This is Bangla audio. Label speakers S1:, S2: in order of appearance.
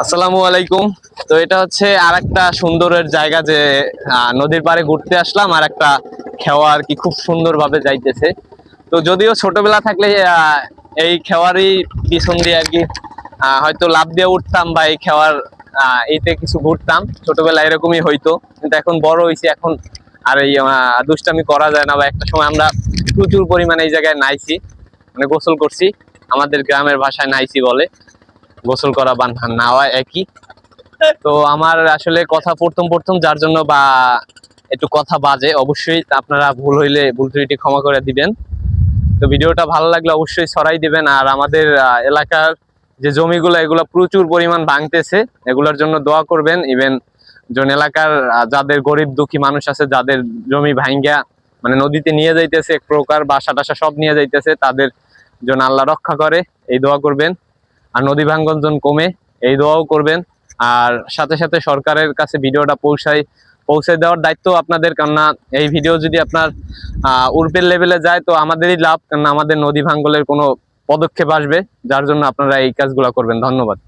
S1: আসসালামু আলাইকুম। তো এটা হচ্ছে আর একটা সুন্দরের জায়গা যে নদীর পাড়ে ঘুরতে আসলাম, আর একটা খেওয়া আর কি খুব সুন্দর ভাবে যাইতেছে। তো যদিও ছোটবেলা থাকলে এই খেওয়ারই পিছন দিয়ে আর কি হয়তো লাফ দিয়ে উঠতাম বা এই খেওয়ার এতে কিছু ঘুরতাম, ছোটবেলা এরকমই হইতো। কিন্তু এখন বড় হয়েছি, এখন আর এই দুষ্টামি করা যায় না। বা একটা সময় আমরা প্রচুর পরিমাণে এই জায়গায় নাইছি, মানে গোসল করছি, আমাদের গ্রামের ভাষায় নাইছি বলে। গোসল করা বা নাওয়া একই। তো আমার আসলে কথা প্রথম প্রথম যার জন্য বা একটু কথা বাজে, অবশ্যই আপনারা ভুল হইলে ভুল ত্রুটি ক্ষমা করে দিবেন। তো ভিডিওটা ভালো লাগলে অবশ্যই ছড়াই দিবেন। আর আমাদের এলাকার যে জমিগুলো, এগুলো প্রচুর পরিমাণ ভাঙতেছে, এগুলোর জন্য দোয়া করবেন। ইভেন জন এলাকার যাদের গরিব দুঃখী মানুষ আছে, যাদের জমি ভাঙ্গা মানে নদীতে নিয়ে যাইতেছে, এক প্রকার বাসা টাসা সব নিয়ে যাইতেছে, তাদের জন্য আল্লাহ রক্ষা করে, এই দোয়া করবেন। আর নদী ভাঙ্গন জন কমে, এই দোয়াও করবেন। আর সাথে সাথে সরকারের কাছে ভিডিওটা পৌঁছে দেওয়ার দায়িত্ব আপনাদের, কেননা এই ভিডিও যদি আপনার উর্পের লেভেলে যায় তো আমাদেরই লাভ, কেননা আমাদের নদী ভাঙ্গলের কোনো পদক্ষেপ আসবে, যার জন্য আপনারা এই কাজগুলো করবেন। ধন্যবাদ।